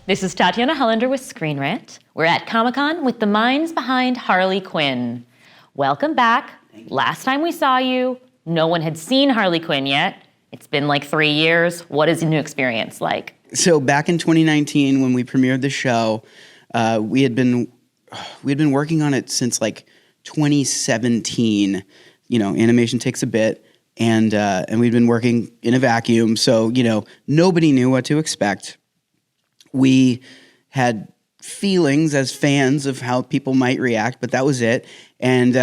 This is Tatiana Hollander with Screen Rant. We're at Comic-Con with the minds behind Harley Quinn. Welcome back. Last time we saw you, no one had seen Harley Quinn yet. It's been like 3 years. What is the new experience like? So back in 2019, when we premiered the show, we had been working on it since like 2017. You know, animation takes a bit, and we'd been working in a vacuum. So nobody knew what to expect. We had feelings as fans of how people might react, but that was it. And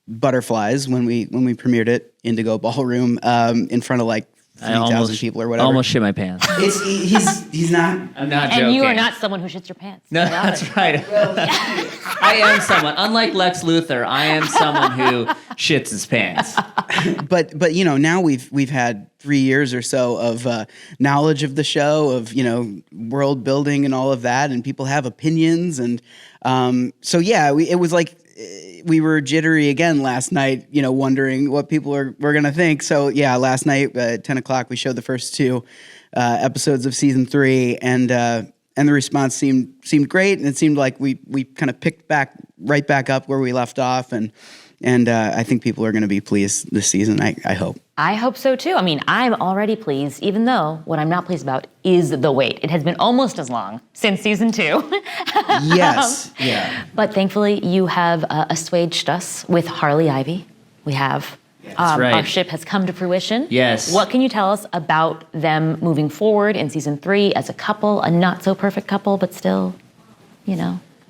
butterflies when we premiered it, Indigo Ballroom, in front of like 3,000 people or whatever. I almost shit my pants. He's not. I'm not joking. And you are not someone who shits your pants. No, that's right. I am someone. Unlike Lex Luthor, I am someone who shits his pants. But now we've had 3 years or so of knowledge of the show, of world building and all of that, and people have opinions, and it was like we were jittery again last night, wondering what people were gonna think. So yeah, last night at 10 o'clock we showed the first two episodes of season 3, and the response seemed great, and it seemed like we kind of picked right back up where we left off, and I think people are going to be pleased this season. I hope. I hope so too. I mean, I'm already pleased, even though what I'm not pleased about is the wait. It has been almost as long since season 2. Yes. Yeah. But thankfully, you have assuaged us with Harley Ivy. We have. That's right. Our ship has come to fruition. Yes. What can you tell us about them moving forward in season 3 as a couple, a not so perfect couple, but still,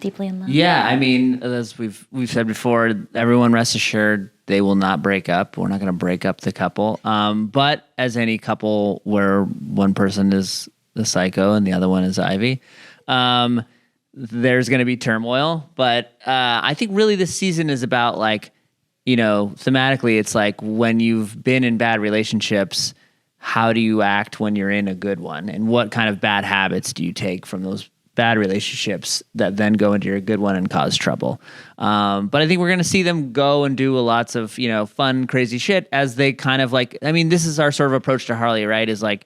deeply in love? Yeah, I mean, as we've said before, everyone rest assured they will not break up. We're not going to break up the couple. But as any couple where one person is the psycho and the other one is Ivy, there's going to be turmoil. But I think really this season is about thematically, it's like when you've been in bad relationships, how do you act when you're in a good one? And what kind of bad habits do you take from those bad relationships that then go into your good one and cause trouble? But I think we're going to see them go and do lots of, fun, crazy shit as they kind of this is our sort of approach to Harley, right? Is like,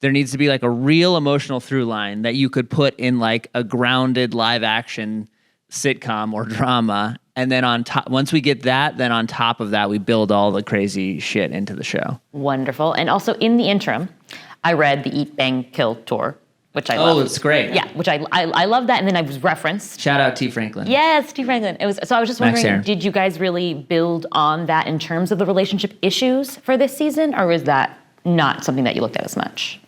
there needs to be like a real emotional through line that you could put in like a grounded live action sitcom or drama. And then on top, once we get that, then on top of that, we build all the crazy shit into the show. Wonderful. And also in the interim, I read the Eat, Bang, Kill tour, which I love. Oh, it's great. Yeah, which I love that. And then I was referenced. Shout out T. Franklin. Yes, T. Franklin. So I was just wondering, Aaron. did you guys really build on that in terms of the relationship issues for this season? Or was that not something that you looked at as much?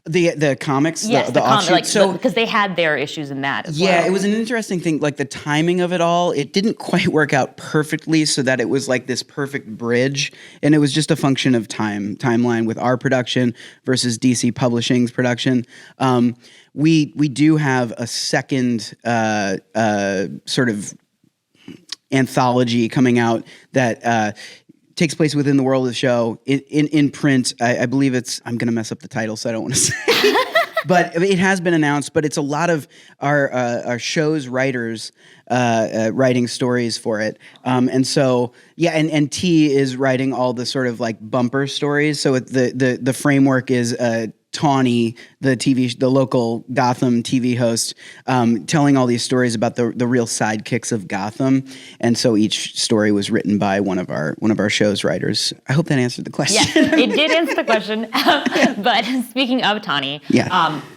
The comics, yes, the offshoot. Because they had their issues in that as well. Yeah, it was an interesting thing. Like the timing of it all, it didn't quite work out perfectly so that it was like this perfect bridge. And it was just a function of timeline with our production versus DC Publishing's production. We do have a second sort of anthology coming out that takes place within the world of the show in print. I believe I'm going to mess up the title, so I don't want to say. But it has been announced. But it's a lot of our show's writers writing stories for it. And so and T is writing all the sort of like bumper stories. So the framework is Tawny, the local Gotham TV host, telling all these stories about the real sidekicks of Gotham, and so each story was written by one of our show's writers. I hope that answered the question. Yes, it did answer the question. But speaking of Tawny,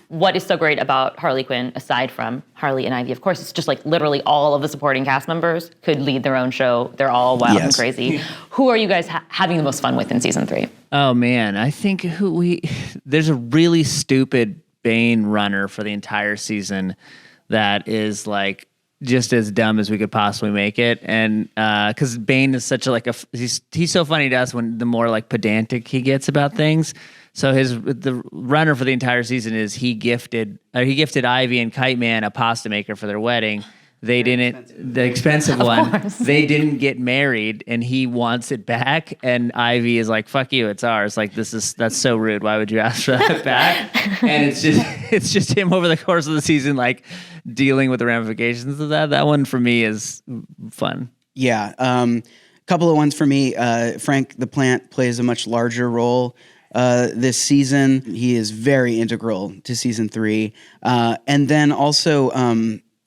what is so great about Harley Quinn, aside from Harley and Ivy? Of course, it's just like literally all of the supporting cast members could lead their own show. They're all wild and crazy. Who are you guys having the most fun with in season 3? Oh man, I think there's a really stupid Bane runner for the entire season that is like just as dumb as we could possibly make it, and because Bane is such he's so funny to us when the more like pedantic he gets about things. So the runner for the entire season is he gifted Ivy and Kite Man a pasta maker for their wedding. They didn't, the expensive one, they didn't get married and he wants it back. And Ivy is like, fuck you, it's ours. Like, that's so rude. Why would you ask for that back? And it's just him over the course of the season, like dealing with the ramifications of that. That one for me is fun. Yeah. Couple of ones for me. Frank the Plant plays a much larger role this season. He is very integral to season 3. And then also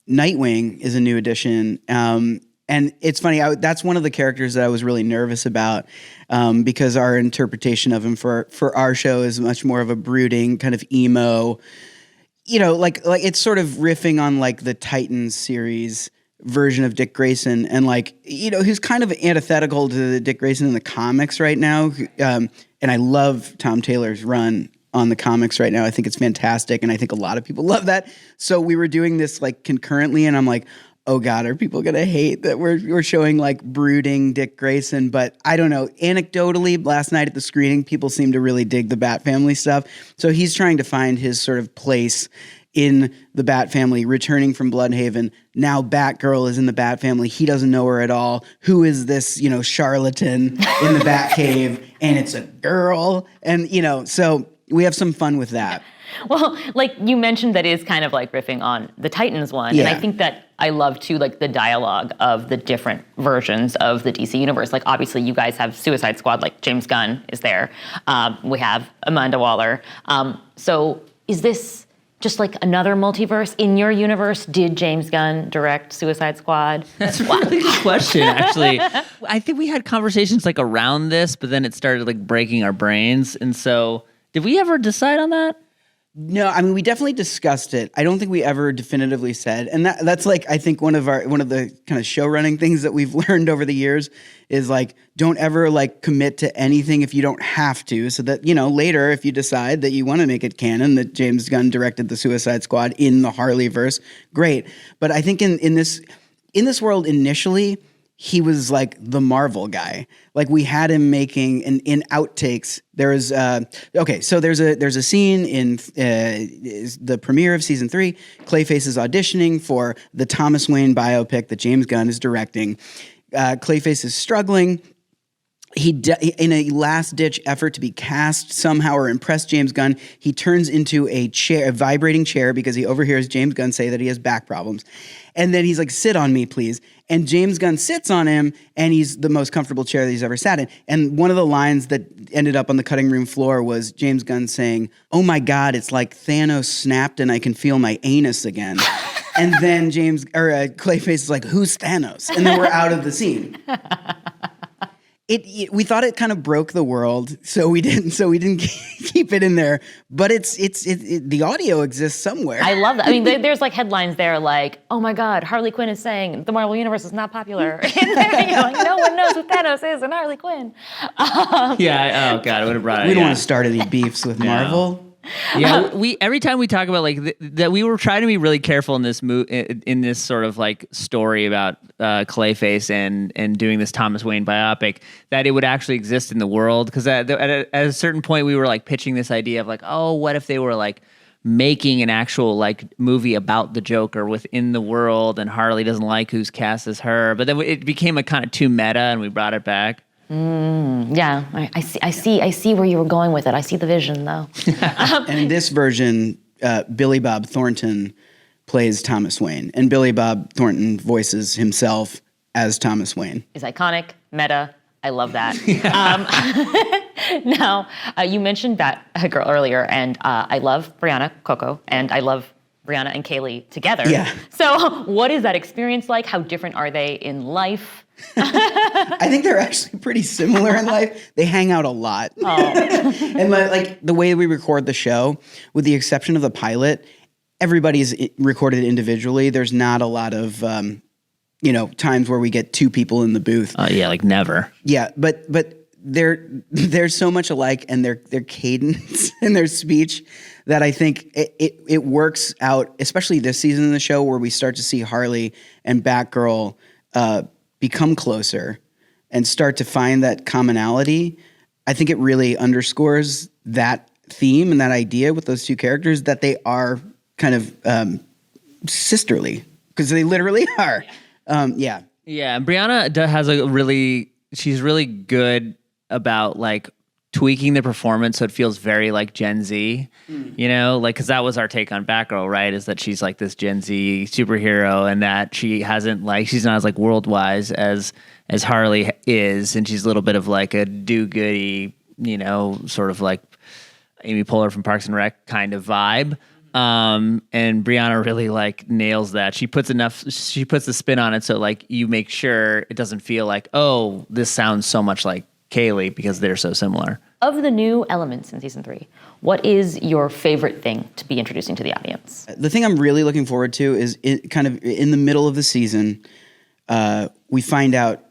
Nightwing is a new addition. And it's funny, that's one of the characters that I was really nervous about because our interpretation of him for our show is much more of a brooding kind of emo, like it's sort of riffing on like the Titans series version of Dick Grayson, and like, who's kind of antithetical to the Dick Grayson in the comics right now. And I love Tom Taylor's run on the comics right now. I think it's fantastic, and I think a lot of people love that. So we were doing this like concurrently, and I'm like, oh God, are people gonna hate that we're showing like brooding Dick Grayson? But I don't know. Anecdotally, last night at the screening, people seem to really dig the Bat Family stuff. So he's trying to find his sort of place in the Bat Family, returning from Bloodhaven. Now Batgirl is in the Bat Family. He doesn't know her at all. Who is this, charlatan in the Batcave? And it's a girl. And, so we have some fun with that. Well, like you mentioned, that is kind of like riffing on the Titans one. Yeah. And I think that I love too, like the dialogue of the different versions of the DC universe. Like obviously you guys have Suicide Squad, like James Gunn is there. We have Amanda Waller. So is this just like another multiverse in your universe? Did James Gunn direct Suicide Squad? That's a really good question, actually. I think we had conversations like around this, but then it started like breaking our brains. And so did we ever decide on that? No, I mean, we definitely discussed it. I don't think we ever definitively said, and that's like, I think one of the kind of show running things that we've learned over the years is like, don't ever like commit to anything if you don't have to, so that, later if you decide that you want to make it canon that James Gunn directed the Suicide Squad in the Harleyverse, great. But I think in this world initially, he was like the Marvel guy. Like we had him making in outtakes. There is so there's a scene in the premiere of season 3. Clayface is auditioning for the Thomas Wayne biopic that James Gunn is directing. Clayface is struggling. In a last-ditch effort to be cast somehow or impress James Gunn, he turns into a vibrating chair, because he overhears James Gunn say that he has back problems. And then he's like, sit on me, please. And James Gunn sits on him, and he's the most comfortable chair that he's ever sat in. And one of the lines that ended up on the cutting room floor was James Gunn saying, "Oh my God, it's like Thanos snapped and I can feel my anus again." And then Clayface is like, "Who's Thanos?" And then we're out of the scene. We thought it kind of broke the world, so we didn't keep it in there. But the audio exists somewhere. I love that. I mean, there's like headlines there like, "Oh my God, Harley Quinn is saying the Marvel Universe is not popular." And you're like, no one knows who Thanos is and Harley Quinn. Oh God, I would have brought it. We don't want to start any beefs with Marvel. Yeah, we every time we talk about like that, we were trying to be really careful in this in this sort of like story about Clayface and doing this Thomas Wayne biopic, that it would actually exist in the world, because at a certain point we were like pitching this idea of like, oh, what if they were like making an actual like movie about the Joker within the world, and Harley doesn't like who's cast as her, but then it became a kind of too meta, and we brought it back. Yeah, I see where you were going with it. I see the vision, though. And in this version, Billy Bob Thornton plays Thomas Wayne, and Billy Bob Thornton voices himself as Thomas Wayne. Is iconic, meta. I love that. Now, you mentioned Batgirl earlier, and I love Brianna Coco, and I love Brianna and Kaylee together. Yeah. So what is that experience like? How different are they in life? I think they're actually pretty similar in life. They hang out a lot. Oh. And like the way we record the show, with the exception of the pilot, everybody's recorded individually. There's not a lot of times where we get two people in the booth. Yeah, like never. Yeah, but they're so much alike, and their cadence and their speech, that I think it works out, especially this season of the show, where we start to see Harley and Batgirl become closer and start to find that commonality. I think it really underscores that theme and that idea with those two characters, that they are kind of sisterly, because they literally are. Yeah. Yeah, Brianna has she's really good about like tweaking the performance so it feels very like Gen Z, because that was our take on Batgirl, right? Is that she's like this Gen Z superhero, and that she's not as like world-wise as Harley is, and she's a little bit of like a do-goody, sort of like Amy Poehler from Parks and Rec kind of vibe. And Brianna really like nails that. She puts the spin on it so like you make sure it doesn't feel like, oh, this sounds so much like Kaylee because they're so similar. Of the new elements in season 3, what is your favorite thing to be introducing to the audience? The thing I'm really looking forward to is kind of in the middle of the season, we find out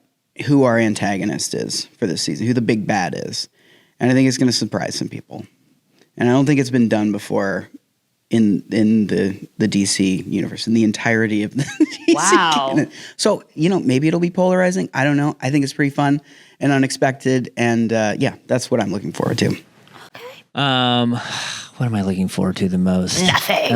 who our antagonist is for this season, who the big bad is. And I think it's going to surprise some people. And I don't think it's been done before in the DC universe, in the entirety of the DC canon. So, maybe it'll be polarizing. I don't know. I think it's pretty fun and unexpected. And that's what I'm looking forward to. Okay. What am I looking forward to the most? Nothing.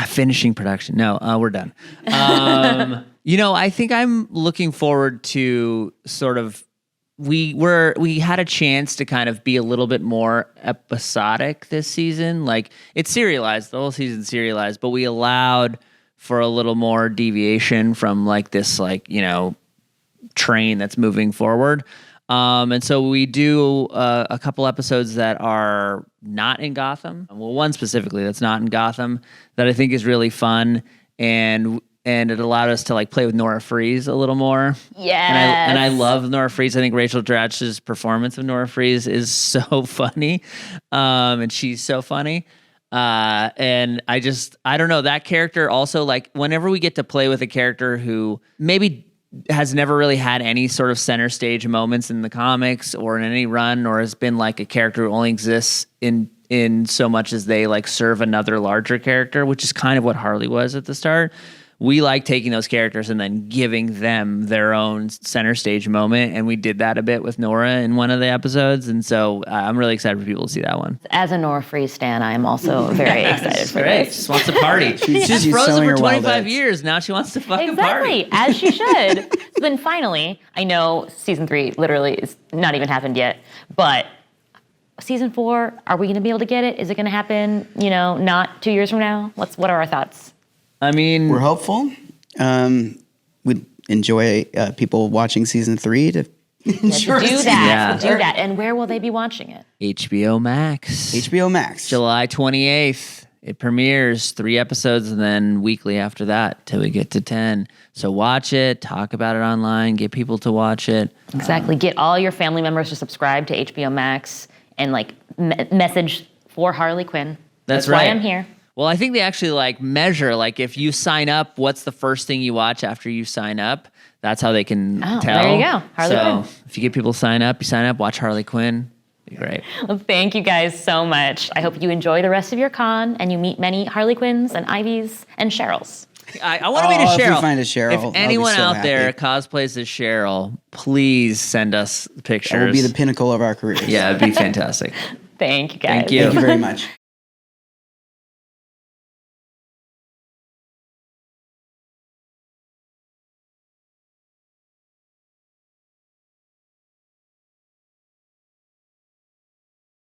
Finishing production. No, we're done. I think I'm looking forward to sort of, we had a chance to kind of be a little bit more episodic this season. Like, it's serialized, the whole season's serialized, but we allowed for a little more deviation from like this, like, train that's moving forward. And so we do a couple episodes that are not in Gotham. Well, one specifically that's not in Gotham that I think is really fun, and it allowed us to like play with Nora Freeze a little more. Yeah. And I love Nora Freeze. I think Rachel Dratch's performance of Nora Freeze is so funny, and she's so funny. And I don't know, that character also, like, whenever we get to play with a character who maybe has never really had any sort of center stage moments in the comics or in any run, or has been like a character who only exists in so much as they like serve another larger character, which is kind of what Harley was at the start. We like taking those characters and then giving them their own center stage moment. And we did that a bit with Nora in one of the episodes. And so I'm really excited for people to see that one. As a Nora Freeze stan, I am also very excited for great. this. She just wants to party. She's frozen for 25 years. Now she wants to fucking party. As she should. So then finally, I know season 3 literally is not even happened yet, but season 4, are we going to be able to get it? Is it going to happen, not 2 years from now? What are our thoughts? I mean, we're hopeful. We'd enjoy people watching season 3 to do that. And where will they be watching it? HBO Max. HBO Max. July 28th. It premieres 3 episodes and then weekly after that till we get to 10. So watch it, talk about it online, get people to watch it. Exactly. Get all your family members to subscribe to HBO Max and like message for Harley Quinn. That's why right. I'm here. Well, I think they actually like measure, like if you sign up, what's the first thing you watch after you sign up? That's how they can tell. There you go. Harley Quinn. If you get people to sign up, watch Harley Quinn. It'd be great. Well, thank you guys so much. I hope you enjoy the rest of your con and you meet many Harley Quinns and Ivies and Cheryls. I want to meet a Cheryl. If we find a Cheryl, if anyone out happy. there cosplays as Cheryl, please send us pictures. That will be the pinnacle of our careers. Yeah, it'd be fantastic. Thank you guys. Thank you. Thank you very much.